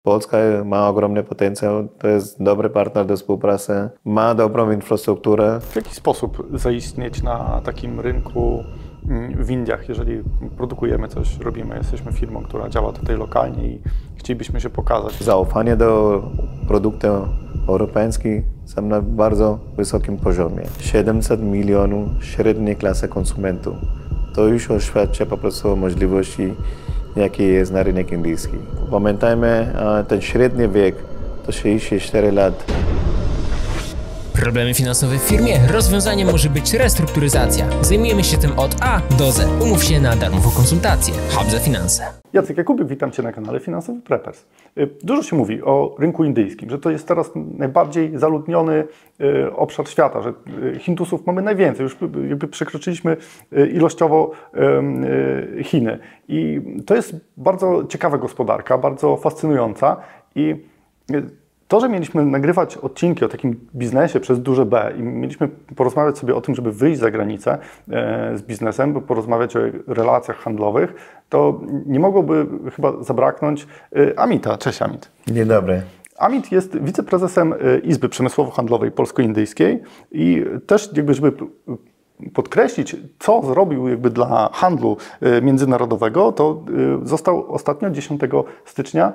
Polska ma ogromny potencjał, to jest dobry partner do współpracy, ma dobrą infrastrukturę. W jaki sposób zaistnieć na takim rynku w Indiach, jeżeli produkujemy coś, robimy, jesteśmy firmą, która działa tutaj lokalnie i chcielibyśmy się pokazać? Zaufanie do produktu europejskich są na bardzo wysokim poziomie. 700 milionów średniej klasy konsumentów. To już oświadcza po prostu o możliwości, jakie jest na rynek indyjski. Pamiętajmy, ten średni wiek to 64 lat. Problemy finansowe w firmie? Rozwiązaniem może być restrukturyzacja. Zajmujemy się tym od A do Z. Umów się na darmową konsultację. Hub za finanse. Jacek Jakubik, witam Cię na kanale Finansowy Preppers. Dużo się mówi o rynku indyjskim, że to jest teraz najbardziej zaludniony obszar świata, że Hindusów mamy najwięcej, już jakby przekroczyliśmy ilościowo Chiny. I to jest bardzo ciekawa gospodarka, bardzo fascynująca i to, że mieliśmy nagrywać odcinki o takim biznesie przez duże B i mieliśmy porozmawiać sobie o tym, żeby wyjść za granicę z biznesem, by porozmawiać o relacjach handlowych, to nie mogłoby chyba zabraknąć Amita. Cześć Amit. Dzień dobry. Amit jest wiceprezesem Izby Przemysłowo-Handlowej Polsko-Indyjskiej i też jakby, żeby podkreślić, co zrobił jakby dla handlu międzynarodowego, to został ostatnio 10 stycznia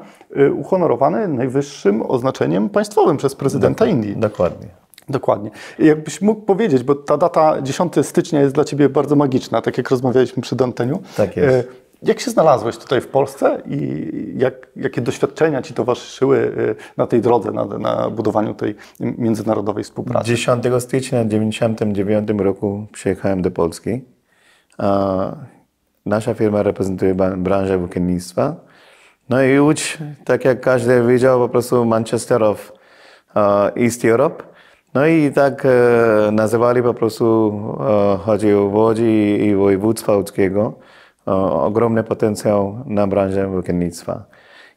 uhonorowany najwyższym oznaczeniem państwowym przez prezydenta Indii. Dokładnie. Dokładnie. Jakbyś mógł powiedzieć, bo ta data 10 stycznia jest dla Ciebie bardzo magiczna, tak jak rozmawialiśmy przy anteniu. Tak jest. Jak się znalazłeś tutaj w Polsce i jakie doświadczenia Ci towarzyszyły na tej drodze, na budowaniu tej międzynarodowej współpracy? 10 stycznia 1999 roku przyjechałem do Polski. Nasza firma reprezentuje branżę włókiennictwa. No i już, tak jak każdy wiedział, po prostu Manchester of East Europe. No i tak nazywali po prostu, chodzi o Łodzi i województwa łódzkiego. Ogromny potencjał na branżę włókiennictwa.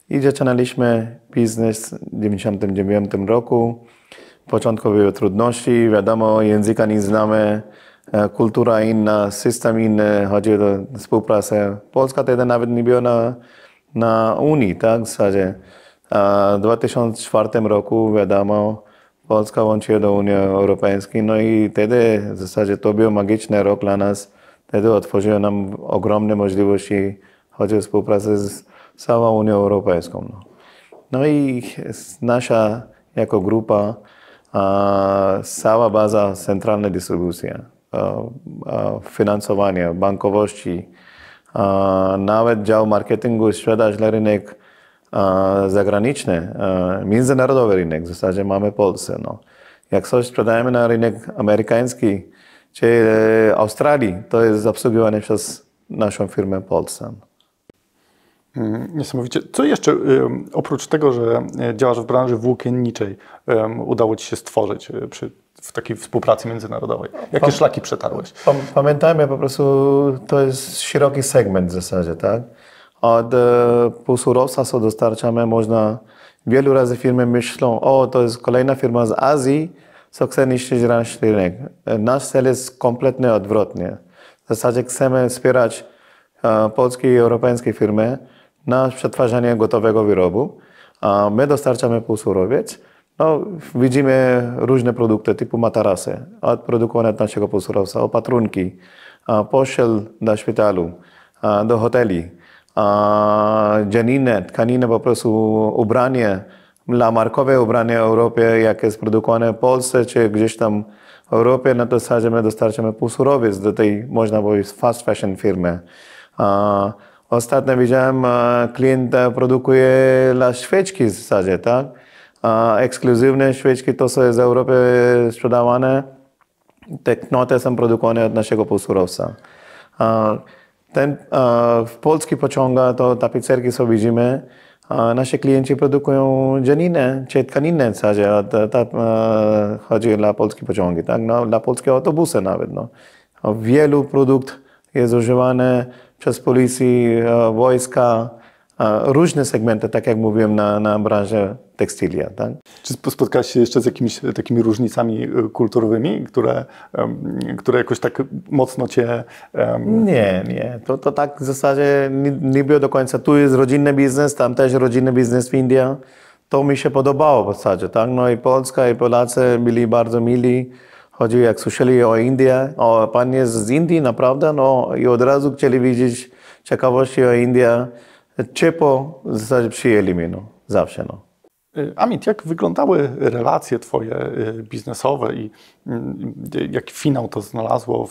I zaczynaliśmy biznes w 1999 roku. Początkowo były trudności, wiadomo, języka nie znamy, kultura inna, system inny, chodzi o współpracę. Polska wtedy nawet nie była na Unii, tak, w zasadzie. W 2004 roku, wiadomo, Polska łączyła do Unii Europejskiej, no i wtedy w zasadzie to był magiczny rok dla nas. Wtedy otworzyło nam ogromne możliwości, chodzi o współpracę z całą Unią Europejską. No i nasza jako grupa, cała baza, centralna dystrybucja, finansowanie, bankowości, nawet dział marketingu, sprzedaż dla rynek zagraniczny, międzynarodowy rynek, w zasadzie mamy w Polsce. No. Jak coś sprzedajemy na rynek amerykański, czy Australii, to jest obsługiwane przez naszą firmę w Polsce. Niesamowicie. Co jeszcze oprócz tego, że działasz w branży włókienniczej, udało Ci się stworzyć w takiej współpracy międzynarodowej? Jakie szlaki przetarłeś? Pamiętajmy po prostu, to jest szeroki segment w zasadzie, tak? Od półsurowca, co dostarczamy, można, wielu razy firmy myślą, to jest kolejna firma z Azji, co chce niszczyć nasz rynek. Nasz cel jest kompletnie odwrotnie. W zasadzie chcemy wspierać polskie i europejskie firmy na przetwarzanie gotowego wyrobu. My dostarczamy półsurowiec. No, widzimy różne produkty typu matarasy, produkowane od naszego półsurowca, opatrunki, pościel dla szpitalu, do hoteli, dzianinę, tkaninę, po prostu ubranie, dla markowe ubranie w Europie, jak jest produkowane w Polsce, czy gdzieś tam w Europie, na to zasadzie my dostarczamy półsurowiec do tej, można powiedzieć, fast fashion firmy. Ostatnio widziałem, klient produkuje dla świeczki w zasadzie, tak? Ekskluzywne świeczki, to co jest w Europie sprzedawane, te knoty są produkowane od naszego półsurowca. W polskich pociągach to tapicerki, co widzimy, nasi klienci produkują dzianinę czy tkaninę w zasadzie, chodzi dla polskich pociągi, tak? No, dla polskie autobusy nawet. No. Wielu produktów jest używane przez policję, wojska, różne segmenty, tak jak mówiłem, na branżę tekstylia. Tak? Czy spotkałeś się jeszcze z jakimiś takimi różnicami kulturowymi, które jakoś tak mocno cię... Nie. To tak w zasadzie nie było do końca. Tu jest rodzinny biznes, tam też rodzinny biznes w Indii. To mi się podobało w zasadzie. Tak? No i Polska i Polacy byli bardzo mili. Chodzi, jak słyszeli o Indię, o pan jest z Indii, naprawdę, no i od razu chcieli widzieć ciekawości o Indię. Ciepło w zasadzie przyjęli mnie, no, zawsze. No. Amit, jak wyglądały relacje twoje biznesowe i jaki finał to znalazło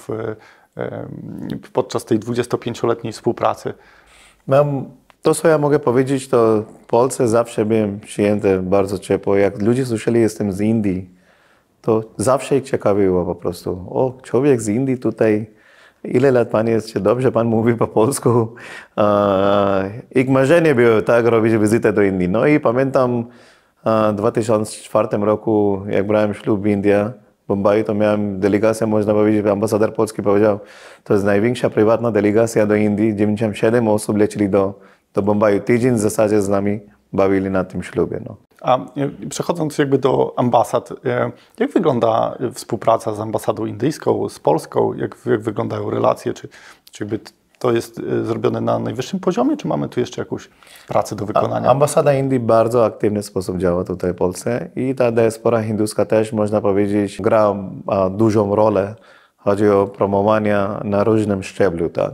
podczas tej 25-letniej współpracy? To, co ja mogę powiedzieć, to w Polsce zawsze byłem przyjęty bardzo ciepło. Jak ludzie słyszeli, jestem z Indii, to zawsze ich ciekawiło po prostu. O, człowiek z Indii tutaj, ile lat pan jest, dobrze pan mówi po polsku. Ich marzenie było tak robić wizytę do Indii. No i pamiętam w 2004 roku, jak brałem ślub w Indii, w Bombaju, to miałem delegację, można powiedzieć, ambasador polski powiedział, to jest największa prywatna delegacja do Indii. 97 osób lecieli do Bombaju. Tydzień w zasadzie z nami bawili na tym ślubie. No. A przechodząc jakby do ambasad, jak wygląda współpraca z ambasadą indyjską, z Polską? Jak wyglądają relacje? Czy jakby to jest zrobione na najwyższym poziomie, czy mamy tu jeszcze jakąś pracę do wykonania? Ambasada Indii w bardzo aktywny sposób działa tutaj w Polsce i ta diaspora hinduska też, można powiedzieć, gra dużą rolę. Chodzi o promowanie na różnym szczeblu. Tak?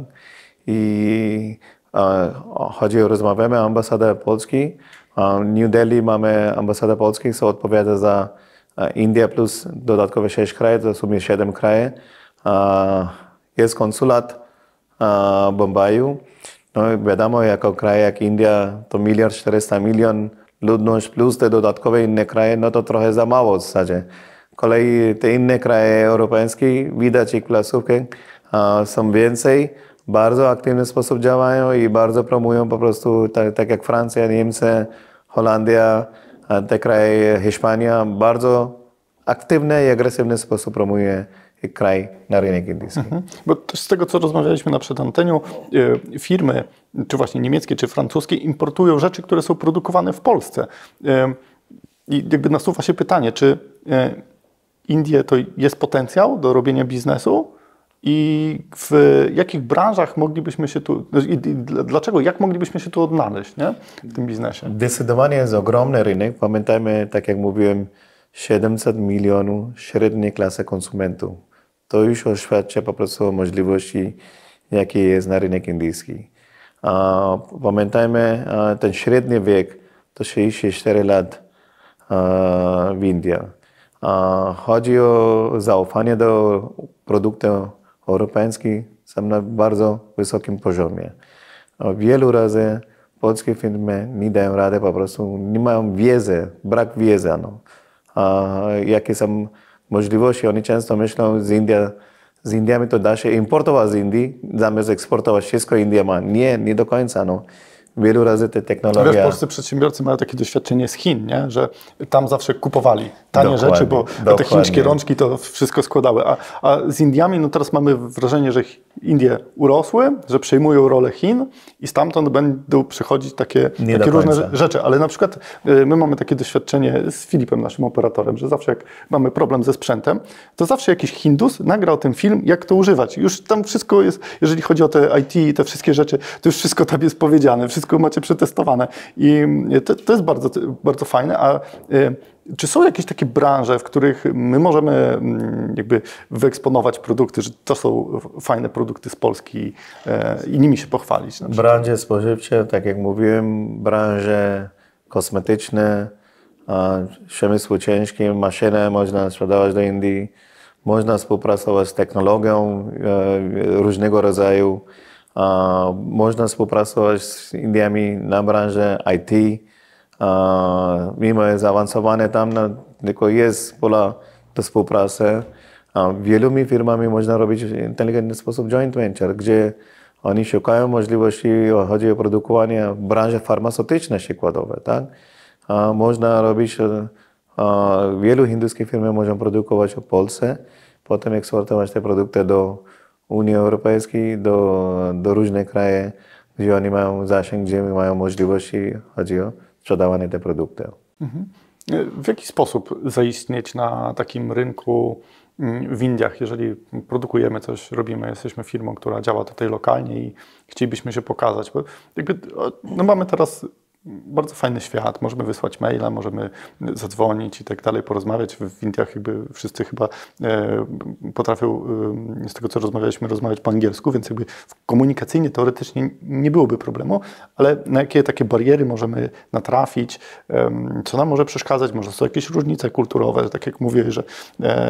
I chodzi o, rozmawiamy o ambasadzie polskiej. W New Delhi mamy ambasadę polską, co odpowiada za India plus dodatkowe 6 krajów, to w sumie 7 krajów. Jest konsulat w Bombaju. No wiadomo, jako kraj jak India, to 1,4 mld ludność plus te dodatkowe inne kraje, no to trochę za mało w zasadzie. Z kolei te inne kraje europejskie, widać ich placówki są więcej. Bardzo aktywny sposób działają i bardzo promują po prostu, tak jak Francja, Niemcy, Holandia, te kraje, Hiszpania, bardzo aktywny i agresywny sposób promuje kraj na rynek indyjski. Bo też z tego, co rozmawialiśmy na przedanteniu, firmy, czy właśnie niemieckie, czy francuskie, importują rzeczy, które są produkowane w Polsce. I jakby nasuwa się pytanie, czy Indie to jest potencjał do robienia biznesu? I w jakich branżach moglibyśmy się tu, dlaczego, jak moglibyśmy się tu odnaleźć, nie? W tym biznesie? Zdecydowanie jest ogromny rynek. Pamiętajmy, tak jak mówiłem, 700 milionów średniej klasy konsumentów. To już oświadcza po prostu o możliwości, jakie jest na rynek indyjski. Pamiętajmy, ten średni wiek to 64 lat w Indii. Chodzi o zaufanie do produktów europejskich, są na bardzo wysokim poziomie. Wielu razy polskie firmy nie dają rady, po prostu nie mają wiedzy, brak wiedzy. No. Jakie są możliwości? Oni często myślą, z Indiami to da się importować z Indii, zamiast eksportować wszystko India ma. Nie do końca. No. Wielu razy te technologie... Wiesz, polscy przedsiębiorcy mają takie doświadczenie z Chin, nie? Że tam zawsze kupowali tanie rzeczy, bo te chińskie rączki to wszystko składały. A z Indiami, no teraz mamy wrażenie, że Indie urosły, że przejmują rolę Chin i stamtąd będą przychodzić takie różne rzeczy. Ale na przykład my mamy takie doświadczenie z Filipem, naszym operatorem, że zawsze jak mamy problem ze sprzętem, to zawsze jakiś Hindus nagra o tym film, jak to używać. Już tam wszystko jest, jeżeli chodzi o te IT i te wszystkie rzeczy, to już wszystko tam jest powiedziane, wszystko macie przetestowane. I to jest bardzo, bardzo fajne. A czy są jakieś takie branże, w których my możemy jakby wyeksponować produkty, że to są fajne produkty z Polski i nimi się pochwalić? Branże spożywcze, tak jak mówiłem, branże kosmetyczne, przemysł ciężki, maszyny można sprzedawać do Indii, można współpracować z technologią różnego rodzaju, można współpracować z Indiami na branży IT. Mimo jest zaawansowane tam, tylko jest pola do współpracy. Wieloma firmami można robić w inteligentny sposób joint venture, gdzie oni szukają możliwości, chodzi o produkowanie w branży farmaceutycznej przykładowej. Tak? Można robić, wielu hinduskich firm może produkować w Polsce, potem eksportować te produkty do Unii Europejskiej, do różnych krajów gdzie oni mają zasięg, gdzie mają możliwości, chodzi o sprzedawanie te produkty. W jaki sposób zaistnieć na takim rynku w Indiach, jeżeli produkujemy coś, robimy, jesteśmy firmą, która działa tutaj lokalnie i chcielibyśmy się pokazać? Bo jakby, no mamy teraz bardzo fajny świat, możemy wysłać maila, możemy zadzwonić i tak dalej, porozmawiać. W Indiach jakby wszyscy chyba potrafią, z tego co rozmawialiśmy, rozmawiać po angielsku, więc jakby komunikacyjnie, teoretycznie nie byłoby problemu, ale na jakie takie bariery możemy natrafić, co nam może przeszkadzać, może są jakieś różnice kulturowe, że tak jak mówiłeś, że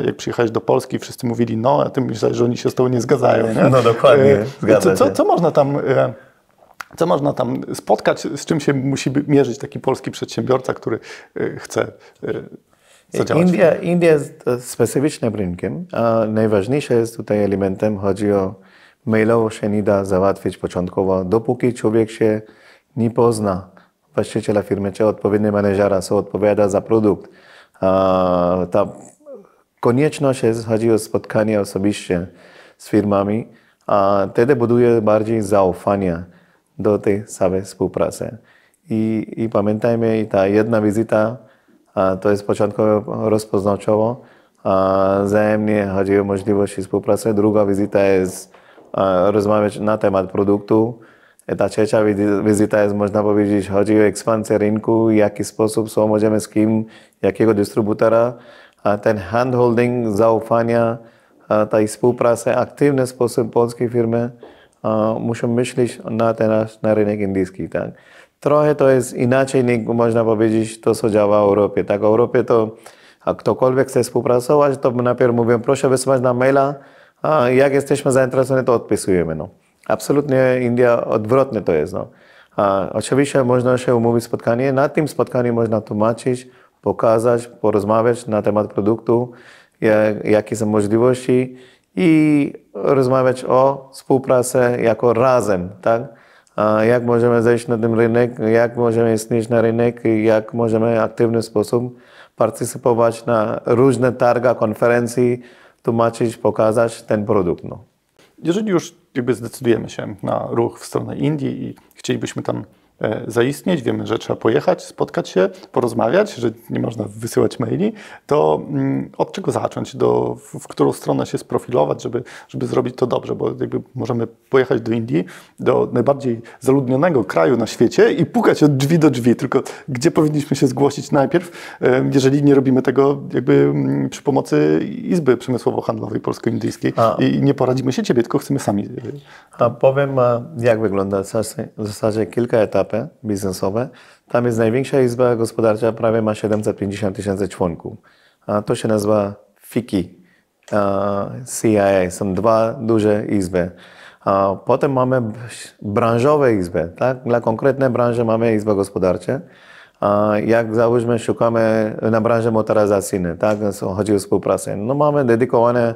jak przyjechałeś do Polski, wszyscy mówili no, a ty myślałeś, że oni się z tobą nie zgadzają. Nie? No dokładnie, zgadza się. Co można tam spotkać, z czym się musi mierzyć taki polski przedsiębiorca, który chce zadziałać? India jest specyficznym rynkiem, a najważniejsze jest tutaj elementem, chodzi o mailowo się nie da załatwić początkowo, dopóki człowiek się nie pozna właściciela firmy, czy odpowiedniego menedżera, co odpowiada za produkt. Ta konieczność jest, chodzi o spotkanie osobiście z firmami, a wtedy buduje bardziej zaufanie do tej samej współpracy. I pamiętajmy, ta jedna wizyta to jest początkowo rozpoznawczowo, wzajemnie chodzi o możliwości współpracy. Druga wizyta jest rozmawiać na temat produktu. Ta trzecia wizyta jest, można powiedzieć, chodzi o ekspansję rynku, w jaki sposób, co możemy z kim, jakiego dystrybutora. Ten handholding, zaufania, tej współpracy, aktywny sposób polskiej firmy muszą myśleć na rynek indyjski. Tak? Trochę to jest inaczej niż można powiedzieć to, co działa w Europie. Tak? W Europie to ktokolwiek chce współpracować, to najpierw mówią, proszę wysłać na maila, a jak jesteśmy zainteresowani, to odpisujemy. No. Absolutnie India odwrotnie to jest. No. Oczywiście można się umówić spotkanie, na tym spotkaniu można tłumaczyć, pokazać, porozmawiać na temat produktu, jakie są możliwości i rozmawiać o współpracy jako razem, tak? Jak możemy zejść na ten rynek, jak możemy istnieć na rynek, jak możemy w aktywny sposób partycypować na różne targach, konferencji, tłumaczyć, pokazać ten produkt. No. Jeżeli już jakby zdecydujemy się na ruch w stronę Indii i chcielibyśmy tam zaistnieć, wiemy, że trzeba pojechać, spotkać się, porozmawiać, że nie można wysyłać maili, to od czego zacząć, w którą stronę się sprofilować, żeby zrobić to dobrze, bo jakby możemy pojechać do Indii, do najbardziej zaludnionego kraju na świecie i pukać od drzwi do drzwi, tylko gdzie powinniśmy się zgłosić najpierw, jeżeli nie robimy tego jakby przy pomocy Izby Przemysłowo-Handlowej Polsko-Indyjskiej i nie poradzimy się ciebie, tylko chcemy sami. Powiem, jak wygląda w zasadzie kilka etapów biznesowe. Tam jest największa izba gospodarcza, prawie ma 750 000 członków. To się nazywa FICI, CIA. Są dwa duże izby. Potem mamy branżowe izby. Tak? Dla konkretnej branży mamy izbę gospodarczą. Jak załóżmy, szukamy na branży motoryzacyjnej, tak? Chodzi o współpracę. No mamy dedykowane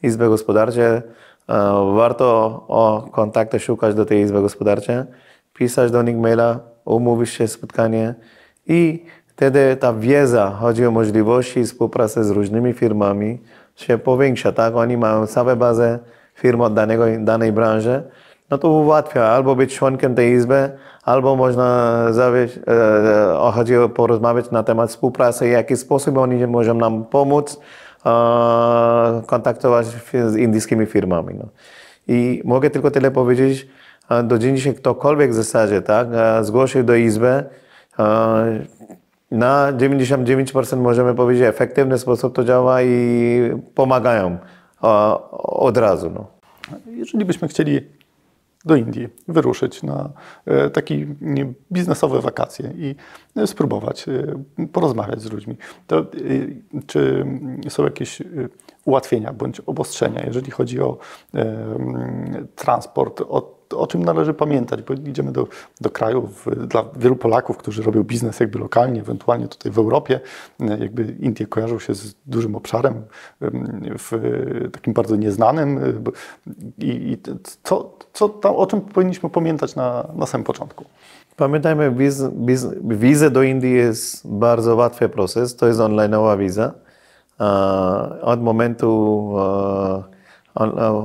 izby gospodarcze. Warto o kontakty szukać do tej izby gospodarczej, pisać do nich maila, umówić się spotkanie i wtedy ta wiedza, chodzi o możliwości współpracy z różnymi firmami, się powiększa. Tak? Oni mają całą bazę firm od danej branży. No to ułatwia albo być członkiem tej izby, albo można chodzi o porozmawiać na temat współpracy, w jaki sposób oni mogą nam pomóc kontaktować z indyjskimi firmami. No. I mogę tylko tyle powiedzieć, do dziś ktokolwiek w zasadzie tak, zgłosił do izby, na 99% możemy powiedzieć, w efektywny sposób to działa i pomagają od razu. No. Jeżeli byśmy chcieli do Indii wyruszyć na takie biznesowe wakacje i spróbować porozmawiać z ludźmi, to czy są jakieś ułatwienia bądź obostrzenia, jeżeli chodzi o transport, o czym należy pamiętać, bo idziemy do krajów, dla wielu Polaków, którzy robią biznes jakby lokalnie, ewentualnie tutaj w Europie, jakby Indie kojarzą się z dużym obszarem, takim bardzo nieznanym i o czym powinniśmy pamiętać na samym początku? Pamiętajmy, wiza do Indii jest bardzo łatwy proces, to jest online'owa wiza. Od momentu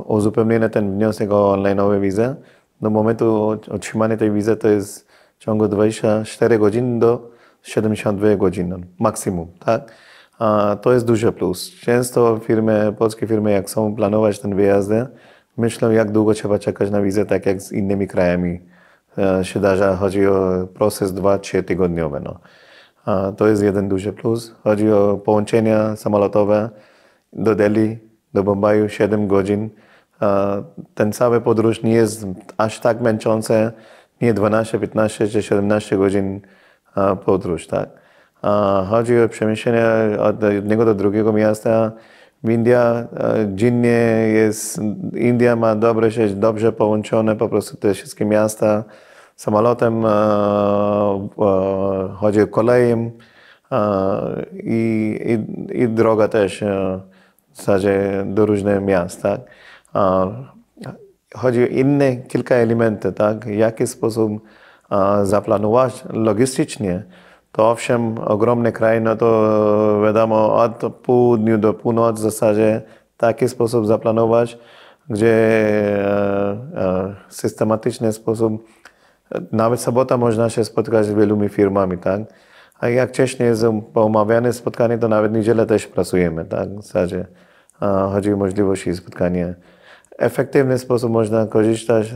uzupełnienia ten wniosek o online'ową wizę, do momentu otrzymania tej wizy to jest w ciągu 24 godzin do 72 godzin maksimum, tak? A to jest duży plus. Często polskie firmy, jak chcą planować ten wyjazd, myślą, jak długo trzeba czekać na wizę, tak jak z innymi krajami się zdarza. Chodzi o proces 2-3 tygodniowy. No. To jest jeden duży plus. Chodzi o połączenia samolotowe do Delhi, do Bombaju 7 godzin. Ten cały podróż nie jest aż tak męczący, nie 12, 15 czy 17 godzin podróż, tak? Chodzi o przemieszczenie od jednego do drugiego miasta. India ma dobrze połączone po prostu te wszystkie miasta samolotem, chodzi o koleją i droga też w zasadzie do różnych miast, tak? Chodzi o inne kilka elementów, tak? W jaki sposób zaplanować logistycznie. To owszem, ogromny kraj, no to wiadomo, od południa do północy w zasadzie w taki sposób zaplanować, gdzie w systematyczny sposób, nawet sobota można się spotkać z wieloma firmami, tak? A jak wcześniej jest umawiane spotkanie, to nawet niedzielę też pracujemy, tak? W zasadzie chodzi o możliwości spotkania. W efektywny sposób można korzystać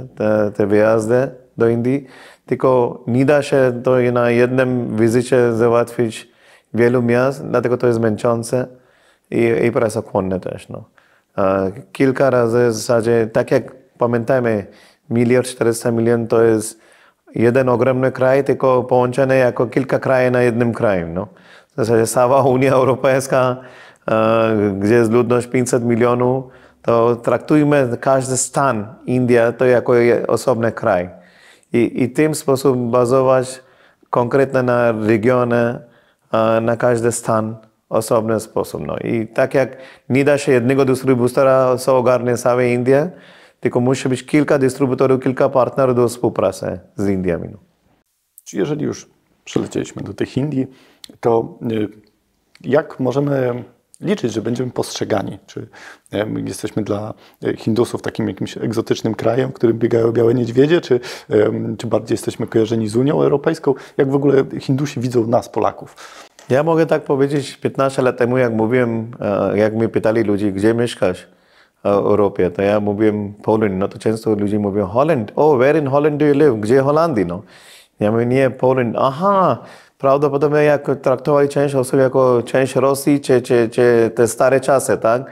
te wyjazdy do Indii, tylko nie da się to na jednym wizycie załatwić wielu miast, dlatego to jest męczące i pracochłonne też. No. Kilka razy w zasadzie, tak jak pamiętajmy, 1,4 miliona to jest jeden ogromny kraj, tylko połączony jako kilka krajów na jednym kraju. No. W zasadzie cała Unia Europejska, gdzie jest ludność 500 milionów, to traktujmy każdy stan India to jako osobny kraj. I tym sposób bazować konkretnie na regiony, na każdy stan osobny sposób. No. I tak jak nie da się jednego dystrybutora, co ogarnie całą Indię, tylko musi być kilka dystrybutorów, kilka partnerów do współpracy z Indiami. No. Czy jeżeli już przylecieliśmy do tych Indii, to jak możemy liczyć, że będziemy postrzegani? Czy jesteśmy dla Hindusów takim jakimś egzotycznym krajem, w którym biegają białe niedźwiedzie, czy bardziej jesteśmy kojarzeni z Unią Europejską? Jak w ogóle Hindusi widzą nas, Polaków? Ja mogę tak powiedzieć, 15 lat temu, jak mówiłem, jak mnie pytali ludzi, gdzie mieszkasz w Europie, to ja mówiłem Poland, no to często ludzie mówią Holland. Oh, where in Holland do you live? Gdzie Holandii? No. Ja mówię, nie, Poland. Aha, prawdopodobnie jak traktowali część osób jako część Rosji, czy te stare czasy, tak?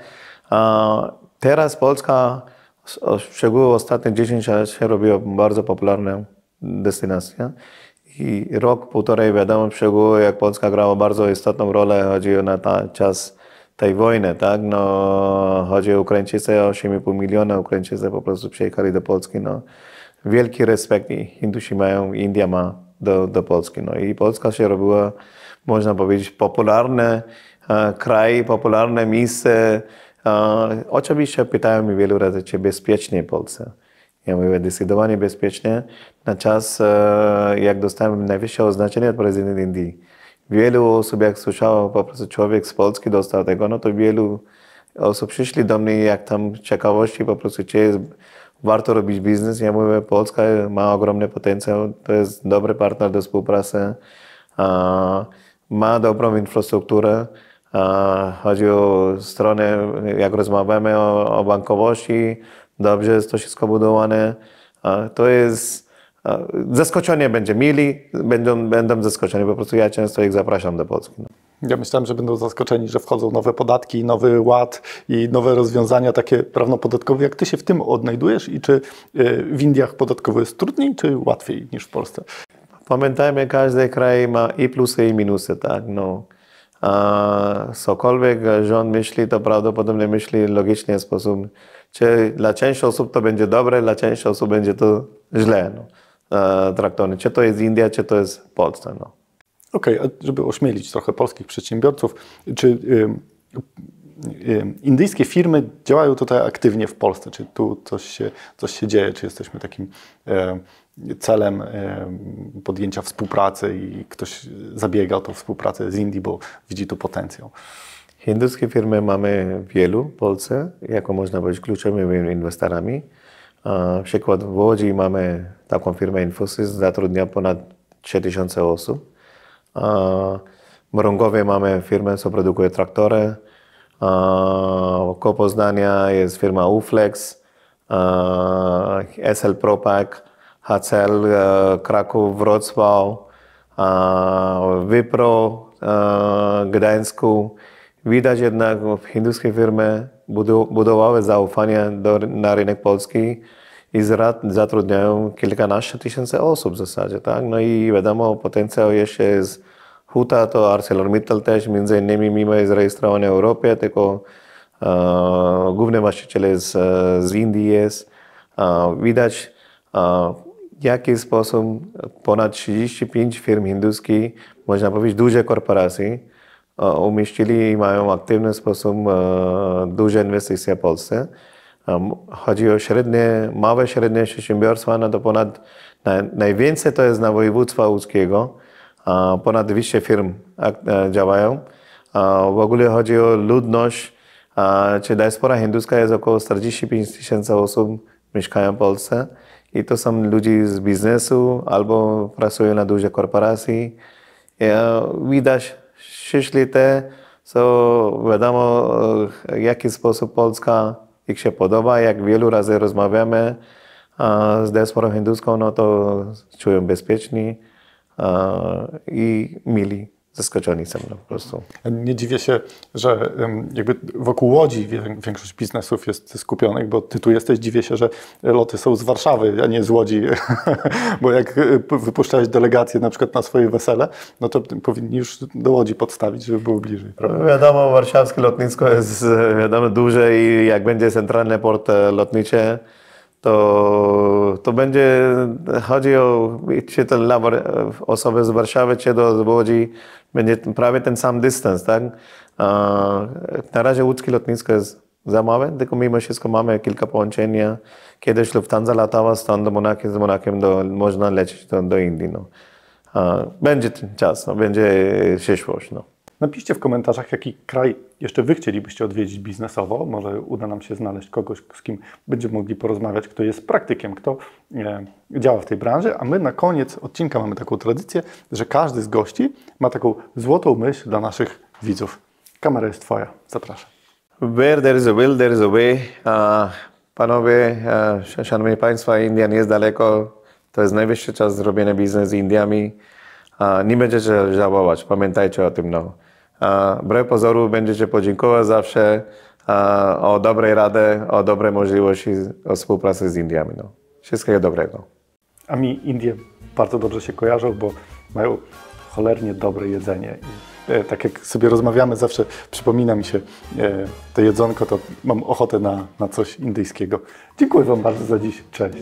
Teraz Polska, szczególnie ostatnie 10 lat się robiła bardzo popularna destynacja. I rok, półtorej wiadomo, szczególnie jak Polska grała bardzo istotną rolę, chodzi o na czas tej wojny, tak? No, chodzi o Ukraińczycy, 8,5 miliona Ukraińczycy po prostu przyjechali do Polski. No. Wielki respekt Hindusi mają, India ma do Polski. No. I Polska się robiła, można powiedzieć, popularny kraj, popularne miejsce. Oczywiście pytają mnie wielu razy, czy bezpiecznie w Polsce. Ja mówię, zdecydowanie bezpiecznie. Na czas, jak dostałem najwyższe oznaczenie od prezydenta Indii. Wielu osób, jak słyszało, po prostu człowiek z Polski dostał tego, no to wielu osób przyszli do mnie, jak tam ciekawości, po prostu, czy jest, warto robić biznes. Ja mówię, Polska ma ogromny potencjał, to jest dobry partner do współpracy, ma dobrą infrastrukturę. Chodzi o stronę, jak rozmawiamy o bankowości, dobrze jest to wszystko budowane. To jest zaskoczenie będzie mieli, będą zaskoczeni. Po prostu ja często ich zapraszam do Polski. No. Ja myślałem, że będą zaskoczeni, że wchodzą nowe podatki, nowy ład i nowe rozwiązania takie prawno-podatkowe. Jak ty się w tym odnajdujesz i czy w Indiach podatkowo jest trudniej, czy łatwiej niż w Polsce? Pamiętajmy, każdy kraj ma i plusy, i minusy, tak? No. Cokolwiek rząd myśli, to prawdopodobnie myśli logicznie w sposób, czy dla części osób to będzie dobre, dla części osób będzie to źle traktowane. Czy to jest India, czy to jest Polska. No. Okej, a żeby ośmielić trochę polskich przedsiębiorców, czy indyjskie firmy działają tutaj aktywnie w Polsce? Czy tu coś się dzieje? Czy jesteśmy takim celem podjęcia współpracy i ktoś zabiega o tą współpracę z Indii, bo widzi tu potencjał? Hinduskie firmy mamy wielu w Polsce, jako można powiedzieć kluczowymi inwestorami. Przykład w Łodzi mamy taką firmę Infosys, zatrudnia ponad 3000 osób. W Mrągowie mamy firmę, co produkuje traktory. Koło Poznania jest firma Uflex, SL Propak, HCL, Kraków, Wrocław, Wipro, Gdańsku. Widać jednak hinduskie firmy budowały zaufanie na rynek polski i zatrudniają kilkanaście tysięcy osób w zasadzie, tak? No i wiadomo, potencjał jeszcze jest huta, to ArcelorMittal też między innymi mimo jest zarejestrowany w Europie, tylko główny właściciel jest z Indii jest. Widać w jaki sposób ponad 35 firm hinduskich, można powiedzieć duże korporacje, umieścili i mają aktywny sposób duże inwestycje w Polsce. Chodzi o małe, średnie przedsiębiorstwa, no to najwięcej to jest na województwa łódzkiego, ponad 200 firm działają. W ogóle chodzi o ludność, czy diaspora hinduska jest około 45 tysięcy osób mieszkają w Polsce i to są ludzie z biznesu albo pracują na duże korporacje. Widać, jeśli co wiadomo, w jaki sposób Polska ich się podoba, jak wielu razy rozmawiamy z diasporą hinduską, no to czują bezpieczni i mili, zaskoczeni są po prostu. Nie dziwię się, że jakby wokół Łodzi większość biznesów jest skupionych, bo ty tu jesteś, dziwię się, że loty są z Warszawy, a nie z Łodzi, bo jak wypuszczałeś delegację na przykład na swoje wesele, no to powinni już do Łodzi podstawić, żeby było bliżej, prawda? Wiadomo, warszawskie lotnisko jest duże i jak będzie centralny port lotniczy, to będzie, chodzi o, czy to dla osoby z Warszawy, czy do Łodzi, będzie prawie ten sam dystans, tak? Na razie łódzkie lotnisko jest za małe, tylko mimo wszystko mamy kilka połączeń. Kiedyś Lufthansa latała stąd do Monachium, z Monachium można lecieć do Indii. No. Będzie ten czas, no, będzie przyszłość. No. Napiszcie w komentarzach, jaki kraj jeszcze wy chcielibyście odwiedzić biznesowo. Może uda nam się znaleźć kogoś, z kim będziemy mogli porozmawiać, kto jest praktykiem, kto działa w tej branży. A my na koniec odcinka mamy taką tradycję, że każdy z gości ma taką złotą myśl dla naszych widzów. Kamera jest twoja. Zapraszam. Where there is a will, there is a way. Panowie, szanowni państwo, India nie jest daleko. To jest najwyższy czas zrobienia biznesu z Indiami. Nie będziecie żałować, pamiętajcie o tym. No. Wbrew pozoru będziecie podziękować zawsze o dobrej radę, o dobre możliwości o współpracy z Indiami. No. Wszystkiego dobrego. A mi Indie bardzo dobrze się kojarzą, bo mają cholernie dobre jedzenie. I, tak jak sobie rozmawiamy, zawsze przypomina mi się to jedzonko, to mam ochotę na coś indyjskiego. Dziękuję wam bardzo za dziś. Cześć.